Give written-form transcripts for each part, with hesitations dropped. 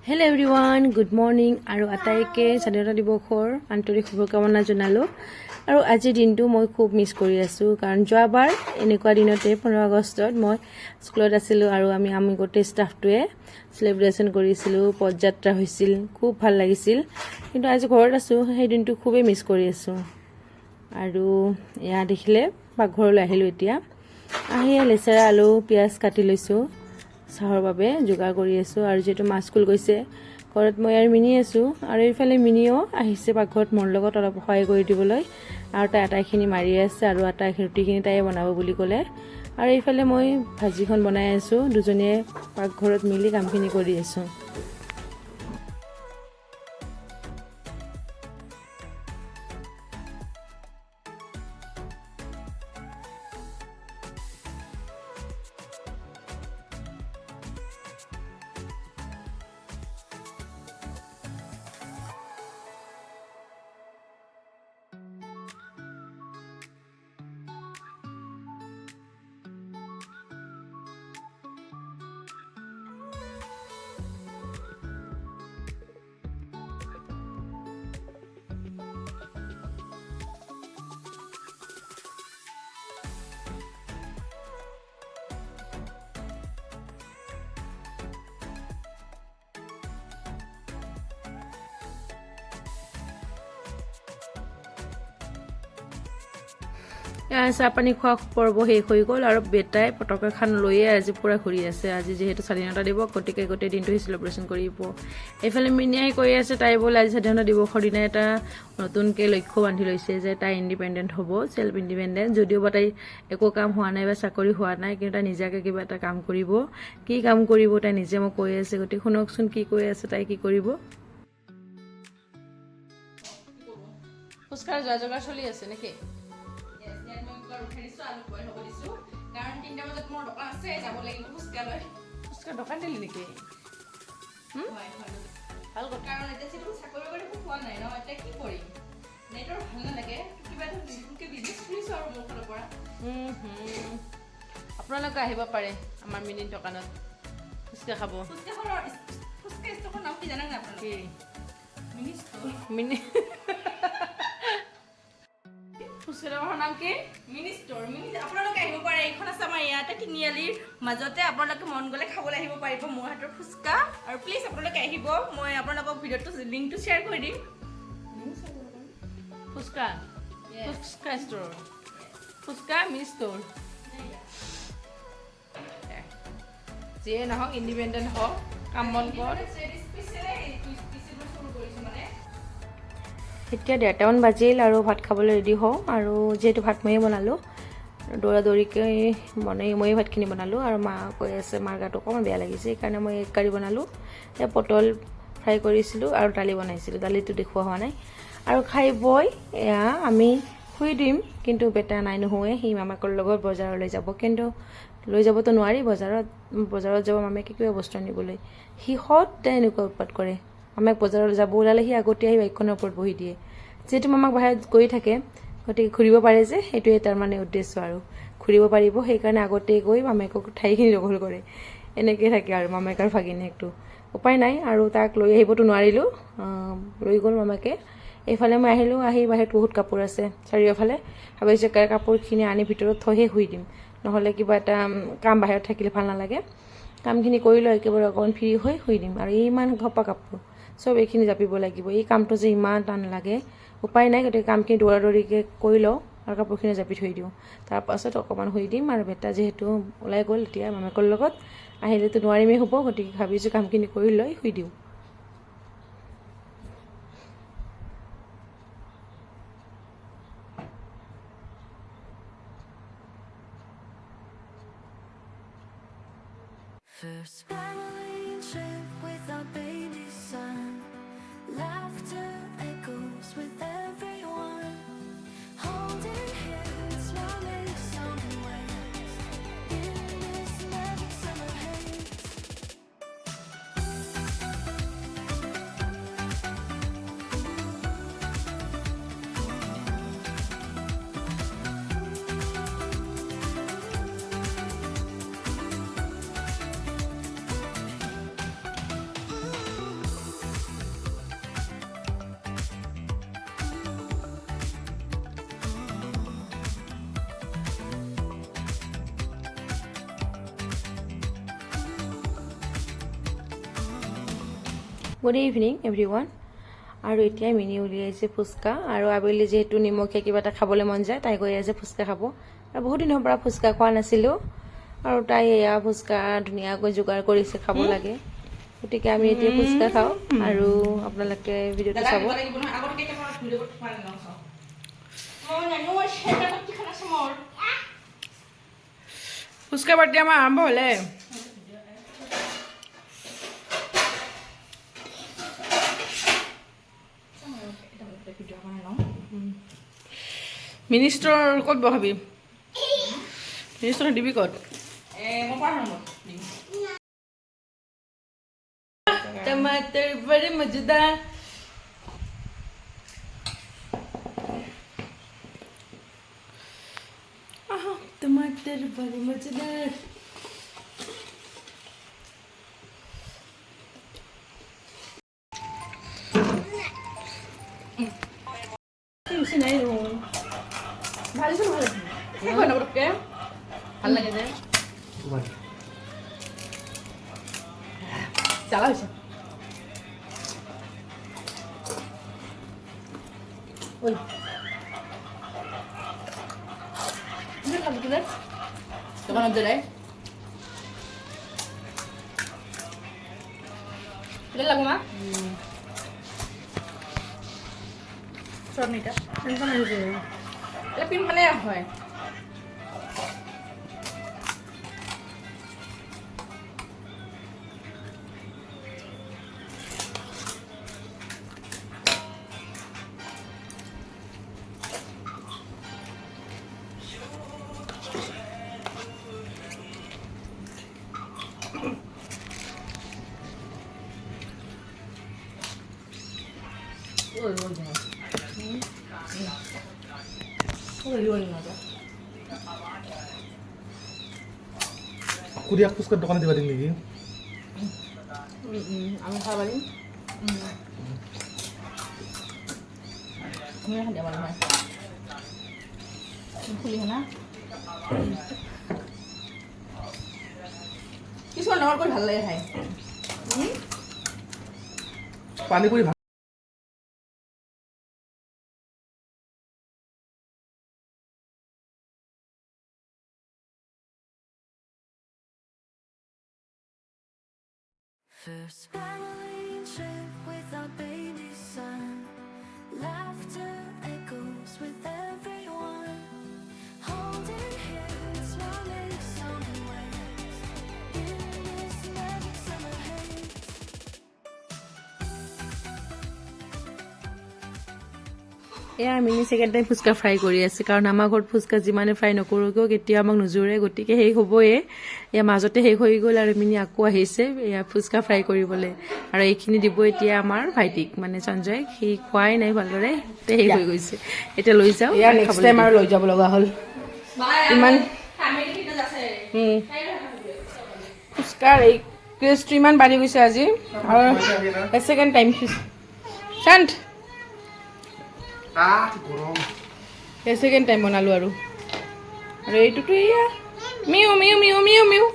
Hello' everyone, good morning আৰু আটাইকে স্বাধীনতা দিৱসৰ আন্তৰিক শুভকামনা জনালোঁ। আৰু আজিৰ দিনটো মই খুব মিছ কৰি আছোঁ, কাৰণ যোৱাবাৰ এনেকুৱা দিনতে 15 আগষ্টত মই স্কুলত আছিলোঁ আৰু আমি গোটেই ষ্টাফটোৱে চেলিব্ৰেশ্যন কৰিছিলোঁ, পদযাত্ৰা হৈছিল, খুব ভাল লাগিছিল। কিন্তু আজি ঘৰত আছোঁ, সেই দিনটো খুবেই মিছ কৰি আছোঁ। আৰু এয়া দেখিলে পাকঘৰলৈ আহিলোঁ। এতিয়া আহি লেচেৰা, আলু, পিঁয়াজ কাটি লৈছোঁ, চাহৰ বাবে যোগাৰ কৰি আছোঁ। আৰু যিহেতু মা স্কুল গৈছে, ঘৰত মই আৰু মিনি আছোঁ। আৰু এইফালে মিনিও আহিছে পাকঘৰত মোৰ লগত অলপ সহায় কৰি দিবলৈ। আৰু তাই আটাইখিনি মাৰি আছে আৰু ৰুটিখিনি তাইয়ে বনাব বুলি ক'লে। আৰু এইফালে মই ভাজিখন বনাই আছোঁ, দুজনীয়ে পাকঘৰত মিলি কামখিনি কৰি আছোঁ। চাহ পানী খোৱা পৰ্ব শেষ হৈ গ'ল আৰু বেটাই পতাকাখন লৈয়ে আজি পূৰা ঘূৰি আছে। আজি যিহেতু স্বাধীনতা দিৱস, গতিকে গোটেই দিনটো চেলিব্ৰেশ্যন কৰিব। এইফালে মিনিয়াই কৈ আছে তাই বোলে আজি স্বাধীনতা দিৱসৰ দিনা এটা নতুনকৈ লক্ষ্য বান্ধি লৈছে যে তাই ইণ্ডিপেণ্ডেণ্ট হ'ব, চেল্ফ ইণ্ডিপেণ্ডেণ্ট। যদিও বা তাই একো কাম হোৱা নাই বা চাকৰি হোৱা নাই, কিন্তু তাই নিজাকৈ কিবা এটা কাম কৰিব। কি কাম কৰিব তাই নিজে মোক কৈ আছে, গতিকে শুনকচোন কি কৈ আছে, তাই কি কৰিব। খোজকাঢ়ি যোৱা জোগাৰ চলি আছে নেকি? কাৰণ 3টা বজাত মোৰ দোকান আছে, যাব লাগিব খোজকাঢ়ি। খোজকাঢ়ি দোকান দিলি নেকি? ভাল কথা। কাৰণ এতিয়া চাকৰি কৰি হোৱা নাই ন, এতিয়া কি কৰিম? নেটৰ ভাল নালাগে, কিবা এটা নতুনকৈ বিজনেছ খুলিছোঁ আৰু মোৰ ফালৰ পৰা। আপোনালোকে আহিব পাৰে আমাৰ মিনিৰ দোকানত ফুচকা খাব। ফুচকা ষ্টকৰ নাম কি জানে নাই আপোনালোকে? মিনি ফুচকা দোকানৰ নাম কি? Mini store. আপোনালোকে আহিব পাৰে, এইখন আছে আমাৰ ইয়াতে তিনিআলিৰ মাজতে। আপোনালোকে মন গ'লে খাবলৈ আহিব পাৰিব মোৰ হাতৰ ফুচকা। আৰু প্লিজ আপোনালোকে আহিব, মই আপোনালোকক ভিডিঅ'টো লিংকটো শ্বেয়াৰ কৰি দিম। Phuchka store, phuchka mini store. যিয়ে নহওক, ইণ্ডিপেণ্ডেণ্ট হওক, কাম বন কৰ। এতিয়া 1:30মান বাজিল আৰু ভাত খাবলৈ ৰেডি হওঁ। আৰু যিহেতু ভাত ময়ে বনালোঁ, দৌৰা দৌৰিকৈ ময়ে ভাতখিনি বনালোঁ। আৰু মা কৈ আছে মাৰ গাটো অকণমান বেয়া লাগিছে, সেইকাৰণে মই এগ কাৰী বনালোঁ। এতিয়া পটল ফ্ৰাই কৰিছিলোঁ আৰু দালি বনাইছিলোঁ, দালিটো দেখুওৱা হোৱা নাই। আৰু খাই বৈ এয়া আমি শুই দিম, কিন্তু বেটা নাই, নুশুৱে। সি মামাকৰ লগত বজাৰলৈ যাব, কিন্তু লৈ যাবতো নোৱাৰি বজাৰত যাব মামাকে কিবা বস্তু আনিবলৈ। সি সদায় এনেকুৱা উৎপাত কৰে। মামাক বজাৰলৈ যাব ওলালে সি আগতে আহি বাইকখনৰ ওপৰত বহি দিয়ে। যিহেতু মামাক বাহিৰত গৈ থাকে, গতিকে ঘূৰিব পাৰে যে, সেইটোৱে তাৰ মানে উদ্দেশ্য। আৰু ঘূৰিব পাৰিব, সেইকাৰণে আগতে গৈ মামাকক ঠাইখিনি দখল কৰে। এনেকৈ থাকে আৰু মামাক আৰু ভাগিনীয়েকটো। উপায় নাই, আৰু তাক লৈ আহিবতো নোৱাৰিলোঁ, লৈ গ'ল মামাকে। এইফালে মই আহিলোঁ, আহি বাহিৰত বহুত কাপোৰ আছে চাৰিওফালে। ভাবিছোঁ কাপোৰখিনি আনি ভিতৰত থৈহে শুই দিম, নহ'লে কিবা এটা কাম বাহিৰত থাকিলে ভাল নালাগে। কামখিনি কৰি লৈ একেবাৰে অকণমান ফ্ৰী হৈ শুই দিম। আৰু ইমান ঘপা কাপোৰ চব এইখিনি জাপিব লাগিব, এই কামটো যে ইমান টান লাগে। উপায় নাই, গতিকে কামখিনি দৌৰা দৌৰিকৈ কৰি লওঁ আৰু কাপোৰখিনি জাপি থৈ দিওঁ। তাৰপাছত অকণমান শুই দিম। আৰু বেটা যিহেতু ওলাই গ'ল এতিয়া মামাকৰ লগত, আহিলেতো নোৱাৰিমেই হ'ব, গতিকে ভাবিছোঁ কামখিনি কৰি লৈ শুই দিওঁ। First relationship with our baby son. Laughter echoes with everyone. Holding hands while we're somewhere in this magic summer haze. Good evening everyone. আৰু এতিয়া মিনি উলিয়াইছে ফুচকা, আৰু আবেলি যিহেতু নিমখীয়া কিবা এটা খাবলৈ মন যায়, তাই কৈ আছে ফুচকা খাব। আৰু বহুত দিনৰ পৰা ফুচকা খোৱা নাছিলোঁ, আৰু তাই এয়া ফুচকা ধুনীয়াকৈ যোগাৰ কৰিছে, খাব লাগে। গতিকে আমি এতিয়া ফুচকা খাওঁ, আৰু আপোনালোকে ভিডিঅ'টো চাব। ফুচকা পাৰ্টি আমাৰ আৰম্ভ হ'লে। মিনিষ্টৰ ক'ত বহাবি? মিনিষ্টৰ দিবি ক'ত? टमाटर बड़े मजेदार। टमाटर बड़े मजेदार। ভাল লাগে যে জ্বালা হৈছে। দোকানত যায় লাগো না চটনিটা পিন মানে হয়। কুরিয়া ফুচকার দোকানে দিবা দিন নাকি? আমি খাওয়া পারি খুলি না কিছুমান ডাঙৰ কৰি ভাল লাগে খাই। Panipuri First family trip with our baby son. Laughter echoes with everyone. Holding hands while they sunrise in this magic summer haze. এয়া mini second time phuchka fry কৰি আছে, কাৰণ আমাৰ ঘৰত ফুচকা যিমানে ফ্ৰাই নকৰোঁ কিয় কেতিয়াও আমাক নোজোৰে, গতিকে শেষ হ'বয়ে। এয়া মাজতে শেষ হৈ গ'ল, আৰু মিনি আকৌ আহিছে এয়া ফুচকা ফ্ৰাই কৰিবলৈ। আৰু এইখিনি দিব এতিয়া আমাৰ ভাইটিক, মানে সঞ্জয়। সি খোৱাই নাই ভালদৰে, শেষ হৈ গৈছে। এতিয়া লৈ যাওঁ, ইয়াৰ নেক্সট টাইম আৰু লৈ যাব লগা হ'ল। ইমান ফুচকাৰ এই ক্ৰেজটো ইমান বাঢ়ি গৈছে আজি। আৰু ছেকেণ্ড টাইম শান্ত এই ছেকেণ্ড টাইম বনালোঁ। আৰু এইটোতো এয়া mu mu mu mu mu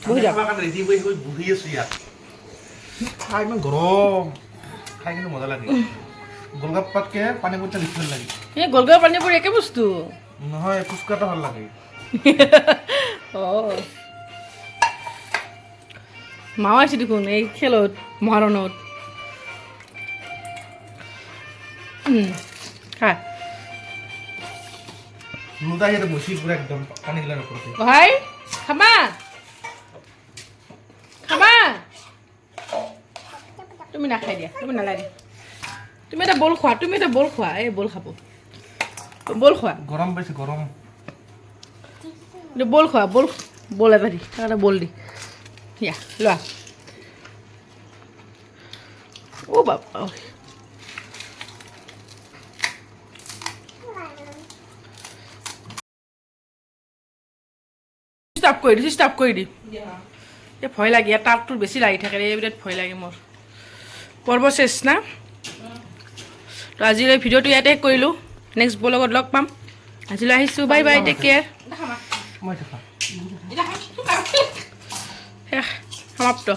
বহি যাওক। ৰেডি হয়ে বহি আছো ইয়াত। খাই ইমান গৰম, খাই কিন্তু মজা লাগে। গোলগাপ্পাতকে পানীপুৰিটা বেছি ভাল লাগে। এই গোলগাপ্পা পানীপুৰি একে বস্তু নহয়, ফুচকাটা ভাল লাগে। অঁ মাও আছে দেখোন এই খেলত মহাৰণত। খা লুদা ইয়াতে বসি পুরো একদম পানি গিলার উপরে। ভাই খাবা খাবা, তুমি নাখাই দিয়া, তুমি নালাগে। তুমি এটা বল খোৱা, তুমি এটা বল খোৱা। এই বল খাব, বল খোৱা। গৰম বেশি গৰম। বল খোৱা, বল বল এটা দি, তাক এটা বল দি ইয়া লোৱা। অ' বাবা ষ্টাপ কৰি দি, ষ্টাপ কৰি দি। এতিয়া ভয় লাগে, ইয়াত তাপটো বেছি লাগি থাকে, এই বিৰাট ভয় লাগে মোৰ। পৰ্ব চেছ না। তো আজিলৈ ভিডিঅ'টো ইয়াতে কৰিলোঁ। নেক্সট ব্লগত লগ পাম। আজিলৈ আহিছোঁ, বাই বাই, টেক কেয়াৰ। মই দেখা সমাপ্ত।